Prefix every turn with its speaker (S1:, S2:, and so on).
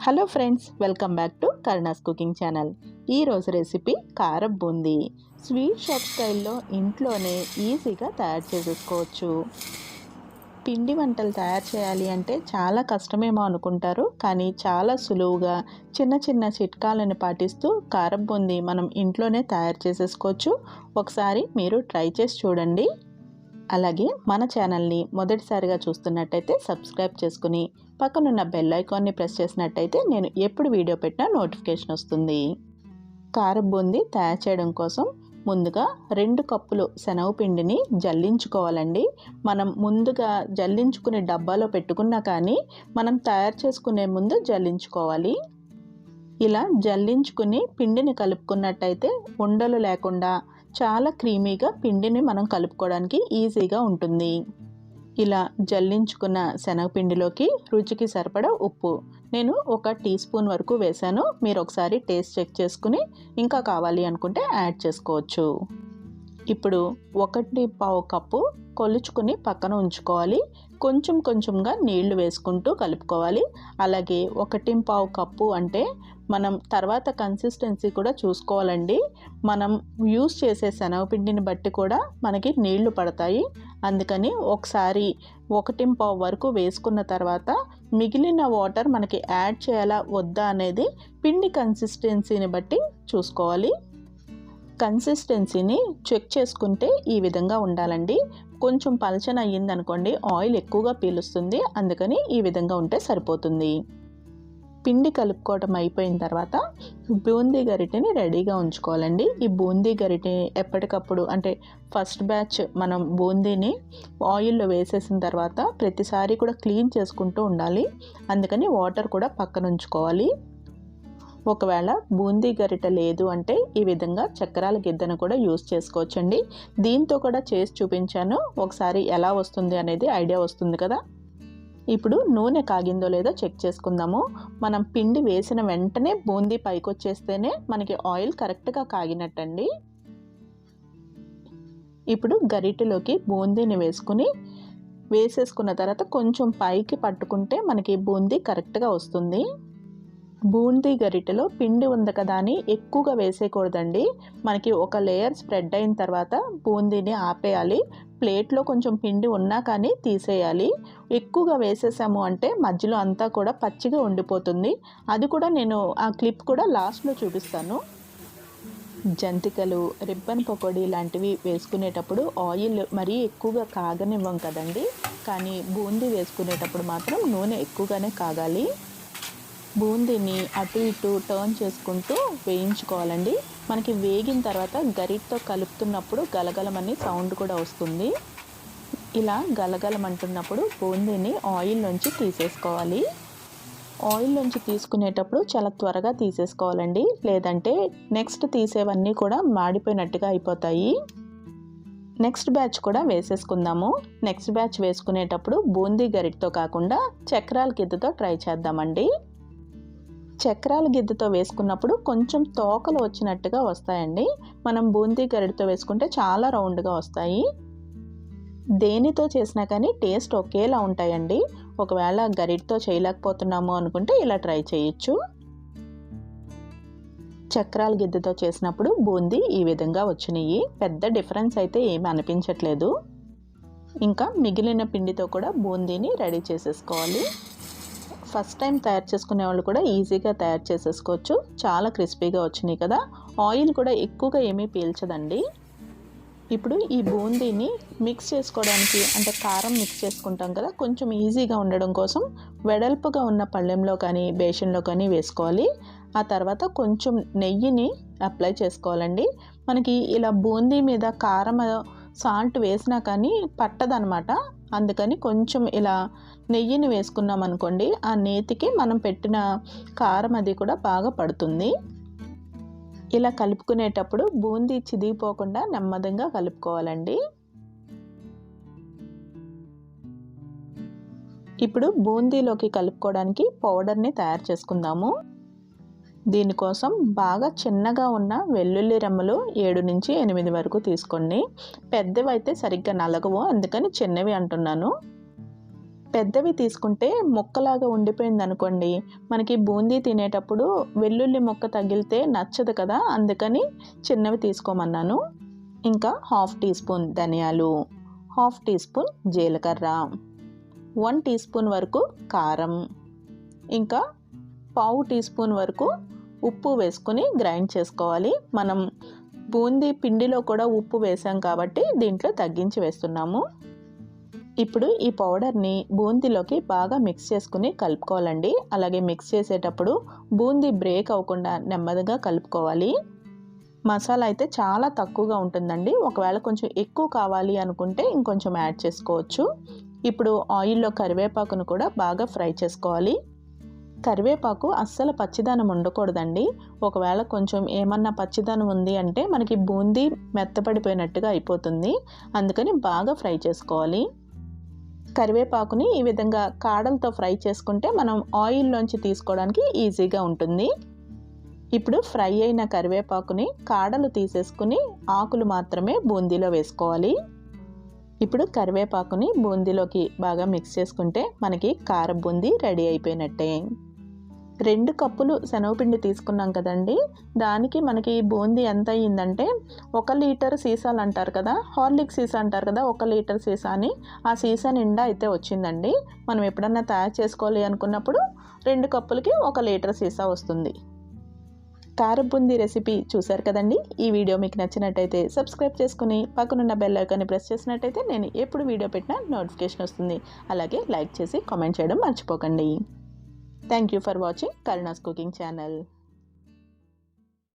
S1: Hello friends, welcome back to Karuna's cooking channel. ఈరోజు recipe కారం boondi. Sweet shop స్టైల్లో ఇంట్లోనే ఈజీగా తయారు చేసేసుకోవచ్చు. పిండి వంటలు తయారు చేయాలి అంటే చాలా కష్టమేమో అనుకుంటారు, కానీ చాలా సులువుగా చిన్న చిన్న చిట్కాలను పాటిస్తూ కారం బూందీ మనం ఇంట్లోనే తయారు చేసేసుకోవచ్చు. ఒకసారి మీరు ట్రై చేసి చూడండి. అలాగే మన ఛానల్ని మొదటిసారిగా చూస్తున్నట్టయితే సబ్స్క్రైబ్ చేసుకుని పక్కనున్న బెల్ ఐకాన్ని ప్రెస్ చేసినట్టయితే నేను ఎప్పుడు వీడియో పెట్టినా నోటిఫికేషన్ వస్తుంది. కారం బూందీ తయారు చేయడం కోసం ముందుగా 2 కప్పులు శనగపిండిని జల్లించుకోవాలండి. మనం ముందుగా జల్లించుకునే డబ్బాలో పెట్టుకున్నా కానీ మనం తయారు చేసుకునే ముందు జల్లించుకోవాలి. ఇలా జల్లించుకుని పిండిని కలుపుకున్నట్టయితే ఉండలు లేకుండా చాలా క్రీమీగా పిండిని మనం కలుపుకోవడానికి ఈజీగా ఉంటుంది. ఇలా జల్లించుకున్న శనగపిండిలోకి రుచికి సరిపడా ఉప్పు నేను 1 టీ స్పూన్ వరకు వేశాను. మీరు ఒకసారి టేస్ట్ చెక్ చేసుకుని ఇంకా కావాలి అనుకుంటే యాడ్ చేసుకోవచ్చు. ఇప్పుడు 1.5 కప్పు కొలుచుకుని పక్కన ఉంచుకోవాలి. కొంచెం కొంచెంగా నీళ్లు వేసుకుంటూ కలుపుకోవాలి. అలాగే 1.5 కప్పు అంటే మనం తర్వాత కన్సిస్టెన్సీ కూడా చూసుకోవాలండి. మనం యూస్ చేసే శనగపిండిని బట్టి కూడా మనకి నీళ్లు పడతాయి. అందుకని ఒకసారి 1.5 వరకు వేసుకున్న తర్వాత మిగిలిన వాటర్ మనకి యాడ్ చేయాలా వద్దా అనేది పిండి కన్సిస్టెన్సీని బట్టి చూసుకోవాలి. కన్సిస్టెన్సీని చెక్ చేసుకుంటే ఈ విధంగా ఉండాలండి. కొంచెం పలచన అయ్యిందనుకోండి ఆయిల్ ఎక్కువగా పీలుస్తుంది, అందుకని ఈ విధంగా ఉంటే సరిపోతుంది. పిండి కలుపుకోవడం అయిపోయిన తర్వాత బూందీ గరిటెని రెడీగా ఉంచుకోవాలండి. ఈ బూందీ గరిటె ఎప్పటికప్పుడు అంటే ఫస్ట్ బ్యాచ్ మనం బూందీని ఆయిల్లో వేసేసిన తర్వాత ప్రతిసారి కూడా క్లీన్ చేసుకుంటూ ఉండాలి. అందుకని వాటర్ కూడా పక్కన ఉంచుకోవాలి. ఒకవేళ బూందీ గరిట లేదు అంటే ఈ విధంగా చక్రాల గిద్దను కూడా యూస్ చేసుకోవచ్చండి. దీంతో కూడా చేసి చూపించాను, ఒకసారి ఎలా వస్తుంది అనేది ఐడియా వస్తుంది కదా. ఇప్పుడు నూనె కాగిందో లేదో చెక్ చేసుకుందాము. మనం పిండి వేసిన వెంటనే బూందీ పైకి వచ్చేస్తేనే మనకి ఆయిల్ కరెక్ట్గా కాగినట్టండి. ఇప్పుడు గరిటెలోకి బూందీని వేసేసుకున్న తర్వాత కొంచెం పైకి పట్టుకుంటే మనకి బూందీ కరెక్ట్గా వస్తుంది. బూందీ గరిటెలో పిండి ఉంది కదా అని ఎక్కువగా వేసేయకూడదండి. మనకి ఒక లేయర్ స్ప్రెడ్ అయిన తర్వాత బూందీని ఆపేయాలి. ప్లేట్లో కొంచెం పిండి ఉన్నా కానీ తీసేయాలి. ఎక్కువగా వేసేసాము అంటే మధ్యలో అంతా కూడా పచ్చిగా ఉండిపోతుంది. అది కూడా నేను ఆ క్లిప్ కూడా లాస్ట్లో చూపిస్తాను. జంతికలు, రిబ్బన్ పకోడీ లాంటివి వేసుకునేటప్పుడు ఆయిల్ మరీ ఎక్కువగా కాగనివ్వం కదండి, కానీ బూందీ వేసుకునేటప్పుడు మాత్రం నూనె ఎక్కువగానే కాగాలి. బూందీని అటు ఇటు టర్న్ చేసుకుంటూ వేయించుకోవాలండి. మనకి వేగిన తర్వాత గరిటతో కలుపుతున్నప్పుడు గలగలమని సౌండ్ కూడా వస్తుంది. ఇలా గలగలమంటున్నప్పుడు బూందీని ఆయిల్ నుంచి తీసేసుకోవాలి. ఆయిల్ నుంచి తీసుకునేటప్పుడు చాలా త్వరగా తీసేసుకోవాలండి, లేదంటే నెక్స్ట్ తీసేవన్నీ కూడా మాడిపోయినట్టుగా అయిపోతాయి. నెక్స్ట్ బ్యాచ్ కూడా వేసేసుకుందాము. నెక్స్ట్ బ్యాచ్ వేసుకునేటప్పుడు బూందీ గరిటతో కాకుండా చక్రాల గిద్దతో ట్రై చేద్దామండి. చక్రాల గిద్దతో వేసుకున్నప్పుడు కొంచెం తోకలు వచ్చినట్టుగా వస్తాయండి. మనం బూందీ గరిటతో వేసుకుంటే చాలా రౌండ్గా వస్తాయి. దేనితో చేసినా కానీ టేస్ట్ ఒకేలా ఉంటాయండి. ఒకవేళ గరిటతో చేయలేకపోతున్నాము అనుకుంటే ఇలా ట్రై చేయొచ్చు. చక్రాల గిద్దతో చేసినప్పుడు బూందీ ఈ విధంగా వచ్చినాయి. పెద్ద డిఫరెన్స్ అయితే ఏమీ అనిపించట్లేదు. ఇంకా మిగిలిన పిండితో కూడా బూందీని రెడీ చేసేసుకోవాలి. ఫస్ట్ టైం తయారు చేసుకునే వాళ్ళు కూడా ఈజీగా తయారు చేసేసుకోవచ్చు. చాలా క్రిస్పీగా వచ్చినాయి కదా. ఆయిల్ కూడా ఎక్కువగా ఏమీ పీల్చదండి. ఇప్పుడు ఈ బూందీని మిక్స్ చేసుకోవడానికి అంటే కారం మిక్స్ చేసుకుంటాం కదా, కొంచెం ఈజీగా ఉండడం కోసం వెడల్పుగా ఉన్న పళ్ళెంలో కానీ బేషన్లో కానీ వేసుకోవాలి. ఆ తర్వాత కొంచెం నెయ్యిని అప్లై చేసుకోవాలండి. మనకి ఇలా బూందీ మీద కారం సాల్ట్ వేసినా కానీ పట్టదనమాట. అందుకని కొంచెం ఇలా నెయ్యిని వేసుకున్నాం అనుకోండి, ఆ నేతికి మనం పెట్టిన కారం అది కూడా బాగా పడుతుంది. ఇలా కలుపుకునేటప్పుడు బూందీ చిదిగిపోకుండా నెమ్మదిగా కలుపుకోవాలండి. ఇప్పుడు బూందీలోకి కలుపుకోవడానికి పౌడర్ని తయారు చేసుకుందాము. దీనికోసం బాగా చిన్నగా ఉన్న వెల్లుల్లి రెమ్మలు 7 నుంచి 8 వరకు తీసుకోండి. పెద్దవి అయితే సరిగ్గా నలగవు, అందుకని చిన్నవి అంటున్నాను. పెద్దవి తీసుకుంటే ముక్కలాగా ఉండిపోయింది అనుకోండి, మనకి బూందీ తినేటప్పుడు వెల్లుల్లి ముక్క తగిలితే నచ్చదు కదా, అందుకని చిన్నవి తీసుకోమన్నాను. ఇంకా 1/2 టీ స్పూన్ ధనియాలు, 1/2 టీ స్పూన్ జీలకర్ర, 1 టీ స్పూన్ వరకు కారం, ఇంకా 1/2 టీ స్పూన్ వరకు ఉప్పు వేసుకుని గ్రైండ్ చేసుకోవాలి. మనం బూందీ పిండిలో కూడా ఉప్పు వేసాం కాబట్టి దీంట్లో తగ్గించి వేస్తున్నాము. ఇప్పుడు ఈ పౌడర్ని బూందీలోకి బాగా మిక్స్ చేసుకుని కలుపుకోవాలండి. అలాగే మిక్స్ చేసేటప్పుడు బూందీ బ్రేక్ అవ్వకుండా నెమ్మదిగా కలుపుకోవాలి. మసాలా అయితే చాలా తక్కువగా ఉంటుందండి. ఒకవేళ కొంచెం ఎక్కువ కావాలి అనుకుంటే ఇంకొంచెం యాడ్ చేసుకోవచ్చు. ఇప్పుడు ఆయిల్లో కరివేపాకును కూడా బాగా ఫ్రై చేసుకోవాలి. కరివేపాకు అస్సలు పచ్చిదనం ఉండకూడదండి. ఒకవేళ కొంచెం ఏమన్నా పచ్చిదనం ఉంది అంటే మనకి బూందీ మెత్తపడిపోయినట్టుగా అయిపోతుంది. అందుకని బాగా ఫ్రై చేసుకోవాలి. కరివేపాకుని ఈ విధంగా కాడలతో ఫ్రై చేసుకుంటే మనం ఆయిల్లోంచి తీసుకోవడానికి ఈజీగా ఉంటుంది. ఇప్పుడు ఫ్రై అయిన కరివేపాకుని కాడలు తీసేసుకుని ఆకులు మాత్రమే బూందీలో వేసుకోవాలి. ఇప్పుడు కరివేపాకుని బూందీలోకి బాగా మిక్స్ చేసుకుంటే మనకి కార బూందీ రెడీ అయిపోయినట్టే. 2 కప్పులు శనగపిండి తీసుకున్నాం కదండి, దానికి మనకి బూందీ ఎంత అయ్యిందంటే 1 లీటర్ సీసాలు అంటారు కదా, హార్లిక్స్ సీసా అంటారు కదా, 1 లీటర్ సీసా అని, ఆ సీసా నిండా అయితే వచ్చిందండి. మనం ఎప్పుడన్నా తయారు చేసుకోవాలి అనుకున్నప్పుడు 2 కప్పులకి 1 లీటర్ సీసా వస్తుంది. కార బూందీ రెసిపీ చూశారు కదండి. ఈ వీడియో మీకు నచ్చినట్టయితే సబ్స్క్రైబ్ చేసుకుని పక్కనున్న బెల్ ఐకాన్ని ప్రెస్ చేసినట్టయితే నేను ఎప్పుడు వీడియో పెట్టినా నోటిఫికేషన్ వస్తుంది. అలాగే లైక్ చేసి కామెంట్ చేయడం మర్చిపోకండి. Thank you for watching Karuna's Cooking channel.